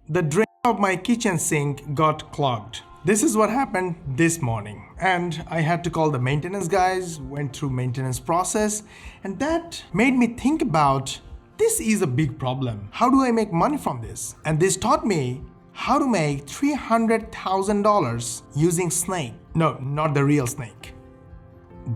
The drain of my kitchen sink got clogged. This is what happened this morning, and I had to call the maintenance guys, went through maintenance process, and that made me think about this is a big problem. How do I make money from this? And this taught me how to make $300,000 using snake. No, not the real snake.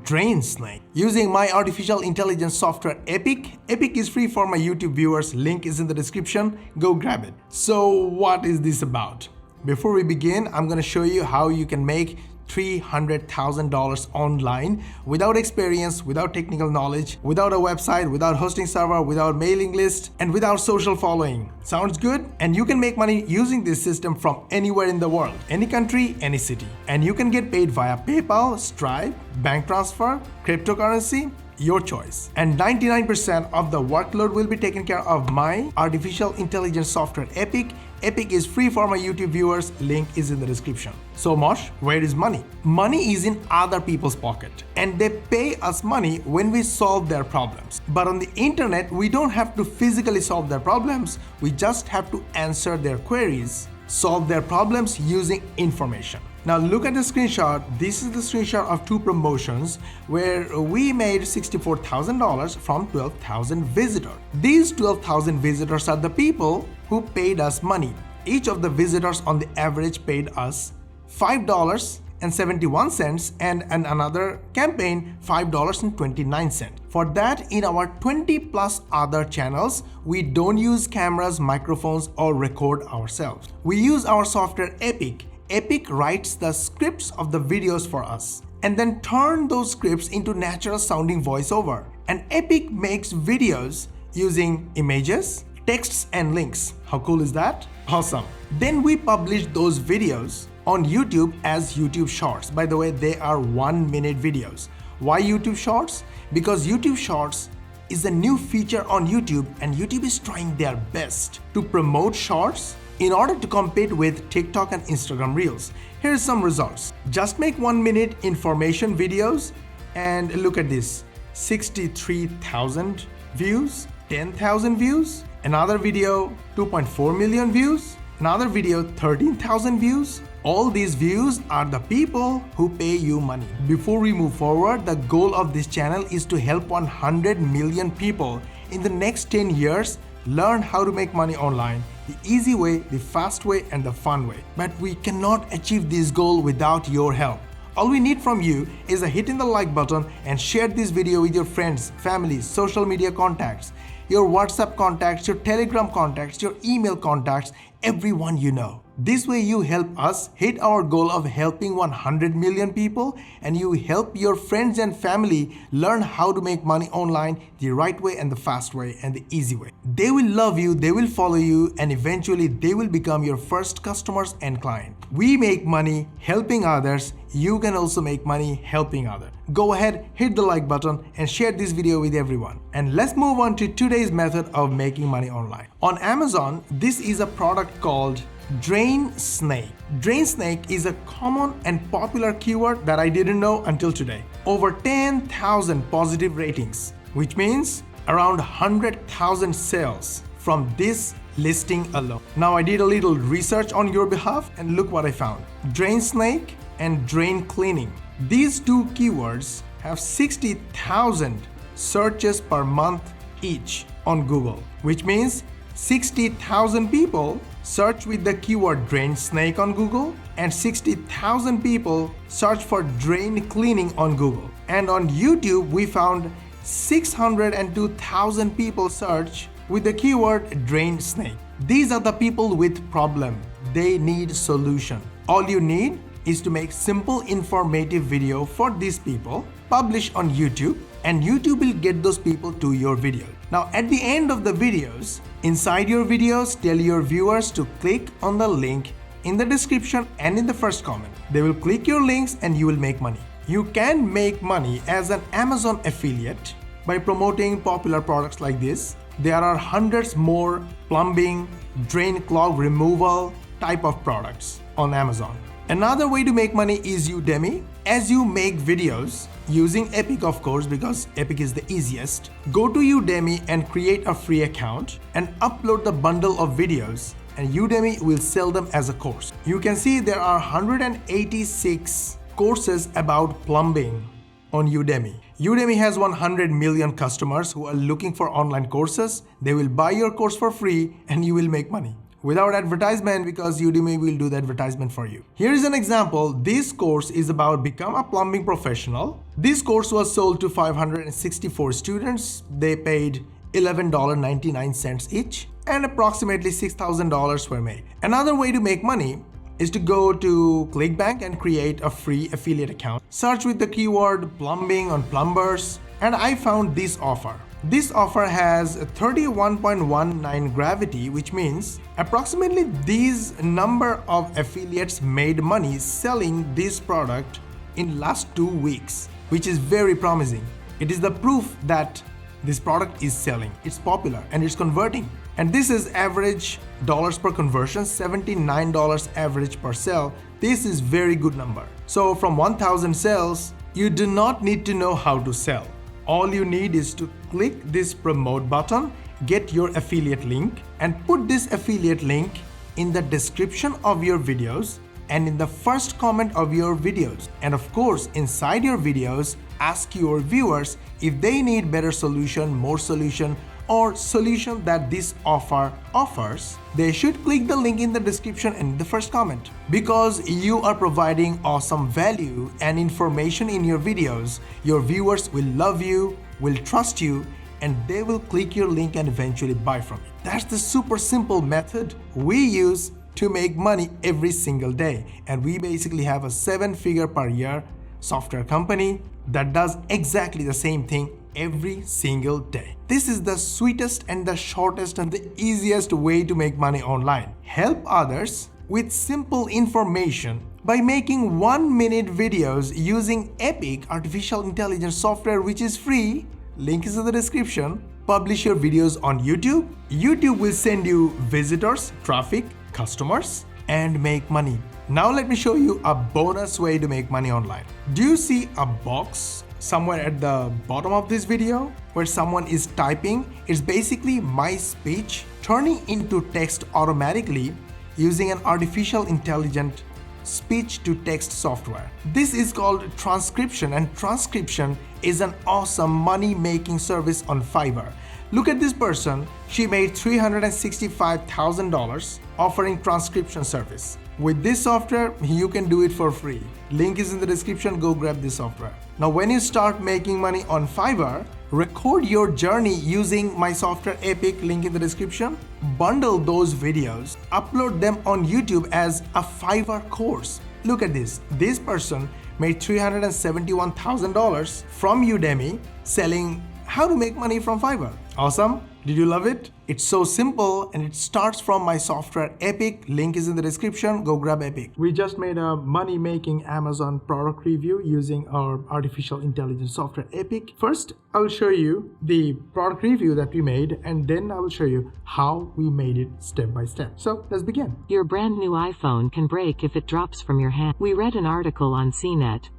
Drain snake. Using my artificial intelligence software Epic. Epic is free for my YouTube viewers. Link is in the description. Go grab it. So what is this about? Before we begin, I'm going to show you how you can make $300,000 online without experience, without technical knowledge, without a website, without hosting server, without mailing list, and without social following. Sounds good? And you can make money using this system from anywhere in the world, any country, any city. And you can get paid via PayPal, Stripe, bank transfer, cryptocurrency, your choice. And 99% of the workload will be taken care of my artificial intelligence software Epic. Epic is free for my YouTube viewers. Link is in the description. So Mosh, where is money? Money is in other people's pocket, and they pay us money when we solve their problems. But on the internet, we don't have to physically solve their problems. We just have to answer their queries, solve their problems using information. Now look at the screenshot. This is the screenshot of two promotions where we made $64,000 from 12,000 visitors. These 12,000 visitors are the people who paid us money. Each of the visitors on the average paid us $5.71, and another campaign $5.29. For that, in our 20 plus other channels, we don't use cameras, microphones, or record ourselves. We use our software Epic. Epic writes the scripts of the videos for us and then turn those scripts into natural sounding voiceover. And Epic makes videos using images, texts, and links. How cool is that? Awesome. Then we publish those videos on YouTube as YouTube Shorts. By the way, they are 1-minute videos. Why YouTube Shorts? Because YouTube Shorts is a new feature on YouTube, and YouTube is trying their best to promote Shorts in order to compete with TikTok and Instagram Reels. Here's some results. Just make 1-minute information videos and look at this. 63,000 views, 10,000 views, another video 2.4 million views, another video 13,000 views. All these views are the people who pay you money. Before we move forward, the goal of this channel is to help 100 million people in the next 10 years learn how to make money online, the easy way, the fast way, and the fun way. But we cannot achieve this goal without your help. All we need from you is a hit in the like button and share this video with your friends, families, social media contacts, your WhatsApp contacts, your Telegram contacts, your email contacts, everyone you know. This way you help us hit our goal of helping 100 million people, and you help your friends and family learn how to make money online the right way and the fast way and the easy way. They will love you, they will follow you, and eventually they will become your first customers and client. We make money helping others. You can also make money helping others. Go ahead, hit the like button and share this video with everyone. And let's move on to today's method of making money online. On Amazon, this is a product called Drain Snake. Drain Snake is a common and popular keyword that I didn't know until today. Over 10,000 positive ratings, which means around 100,000 sales from this listing alone. Now I did a little research on your behalf and look what I found. Drain Snake and drain cleaning. These two keywords have 60,000 searches per month each on Google, which means 60,000 people search with the keyword drain snake on Google, and 60,000 people search for drain cleaning on Google. And on YouTube, we found 602,000 people search with the keyword drain snake. These are the people with problem. They need solution. All you need is to make simple informative video for these people, publish on YouTube, and YouTube will get those people to your video. Now at the end of the videos, inside your videos, tell your viewers to click on the link in the description and in the first comment. They will click your links and you will make money. You can make money as an Amazon affiliate by promoting popular products like this. There are hundreds more plumbing, drain clog removal type of products on Amazon. Another way to make money is Udemy. As you make videos using Epic, of course, because Epic is the easiest, go to Udemy and create a free account and upload the bundle of videos and Udemy will sell them as a course. You can see there are 186 courses about plumbing on Udemy. Udemy has 100 million customers who are looking for online courses. They will buy your course for free and you will make money without advertisement, because Udemy will do the advertisement for you. Here is an example. This course is about become a plumbing professional. This course was sold to 564 students. They paid $11.99 each, and approximately $6,000 were made. Another way to make money is to go to ClickBank and create a free affiliate account. Search with the keyword plumbing on plumbers, and I found this offer. This offer has 31.19 gravity, which means approximately these number of affiliates made money selling this product in last 2 weeks, which is very promising. It is the proof that this product is selling, it's popular, and it's converting. And this is average dollars per conversion, $79 average per sale. This is very good number. So from 1,000 sales, you do not need to know how to sell. All you need is to click this promote button, get your affiliate link, and put this affiliate link in the description of your videos and in the first comment of your videos. And of course, inside your videos, ask your viewers if they need better solution, more solution, or solution that this offer offers. They should click the link in the description and the first comment. Because you are providing awesome value and information in your videos, your viewers will love you, will trust you, and they will click your link and eventually buy from you. That's the super simple method we use to make money every single day. And we basically have a 7-figure per year software company that does exactly the same thing every single day. This is the sweetest and the shortest and the easiest way to make money online. Help others with simple information by making 1-minute videos using Epic artificial intelligence software, which is free. Link is in the description. Publish your videos on YouTube. YouTube will send you visitors, traffic, customers, and make money. Now let me show you a bonus way to make money online. Do you see a box somewhere at the bottom of this video where someone is typing? It's basically my speech turning into text automatically using an artificial intelligent speech to text software. This is called transcription, and transcription is an awesome money making service on Fiverr. Look at this person. She made $365,000 offering transcription service. With this software, you can do it for free. Link is in the description. Go grab this software. Now, when you start making money on Fiverr, record your journey using my software Epic, link in the description. Bundle those videos, upload them on YouTube as a Fiverr course. Look at this. This person made $371,000 from Udemy selling how to make money from Fiverr. Awesome. Did you love it? It's so simple, and it starts from my software Epic. Link is in the description. Go grab Epic. We just made a money-making Amazon product review using our artificial intelligence software Epic. First, I will show you the product review that we made, and then I will show you how we made it step by step. So let's begin. Your brand new iPhone can break if it drops from your hand. We read an article on CNET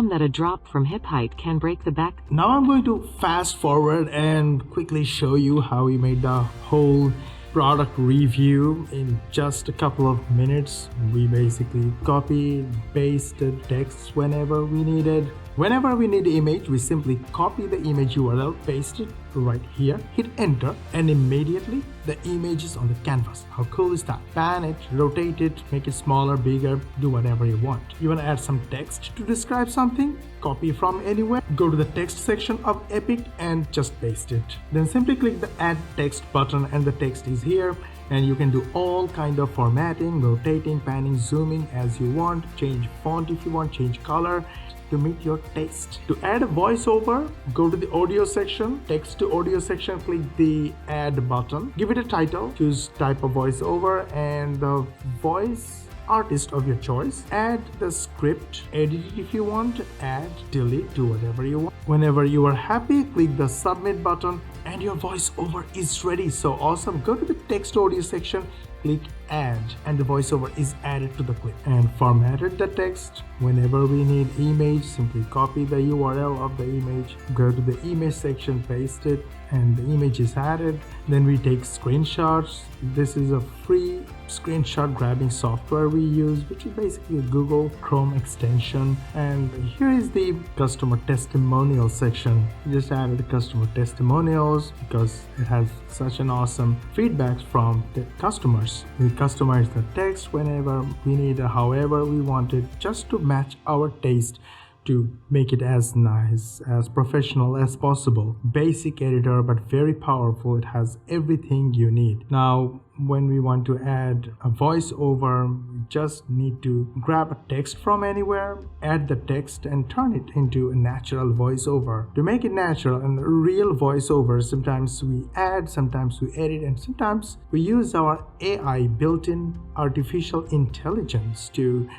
that a drop from hip height can break the back. Now I'm going to fast forward and quickly show you how we made the whole product review in just a couple of minutes. We basically copied, pasted text whenever we needed. Whenever we need the image, we simply copy the image URL, paste it right here, hit enter, and immediately the image is on the canvas. How cool is that? Pan it, rotate it, make it smaller, bigger, do whatever you want. You want to add some text to describe something? Copy from anywhere, go to the text section of Epic and just paste it. Then simply click the add text button and the text is here. And you can do all kind of formatting, rotating, panning, zooming as you want, change font if you want, change color to meet your taste. To add a voiceover, go to the audio section, text to audio section, click the add button, give it a title, choose type of voiceover and the voice artist of your choice. Add the script, edit it if you want, add, delete, do whatever you want. Whenever you are happy, click the submit button and your voiceover is ready. So awesome. Go to the text audio section, click add, and the voiceover is added to the clip. And formatted the text. Whenever we need image, simply copy the URL of the image, go to the image section, paste it, and the image is added. Then we take screenshots. This is a free screenshot grabbing software we use, which is basically a Google Chrome extension. And here is the customer testimonial section. We just added customer testimonials because it has such an awesome feedback from the customers. We customize the text whenever we need, however we want it, just to match our taste, to make it as nice, as professional as possible. Basic editor, but very powerful. It has everything you need. Now, when we want to add a voiceover, we just need to grab a text from anywhere, add the text, and turn it into a natural voiceover. To make it natural and real voiceover, sometimes we add, sometimes we edit, and sometimes we use our AI, built-in artificial intelligence, to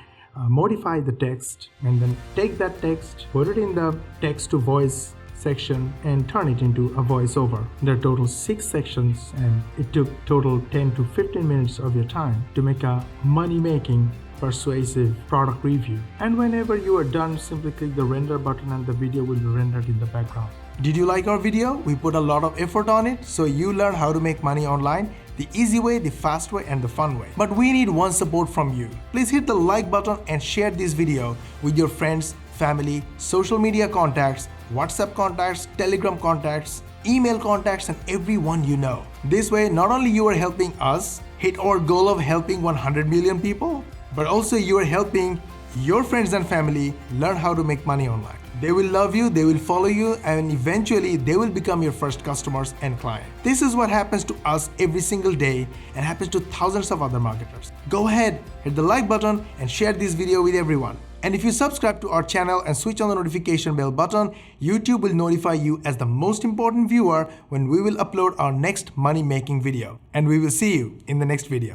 modify the text, and then take that text, put it in the text to voice section, and turn it into a voiceover. There are total 6 sections, and it took total 10 to 15 minutes of your time to make a money-making persuasive product review. And whenever you are done, simply click the render button and the video will be rendered in the background. Did you like our video? We put a lot of effort on it, so you learn how to make money online the easy way, the fast way, and the fun way. But we need one support from you. Please hit the like button and share this video with your friends, family, social media contacts, WhatsApp contacts, Telegram contacts, email contacts, and everyone you know. This way, not only you are helping us hit our goal of helping 100 million people, but also you are helping your friends and family learn how to make money online. They will love you, they will follow you, and eventually they will become your first customers and clients. This is what happens to us every single day and happens to thousands of other marketers. Go ahead, hit the like button and share this video with everyone. And if you subscribe to our channel and switch on the notification bell button, YouTube will notify you as the most important viewer when we will upload our next money making video. And we will see you in the next video.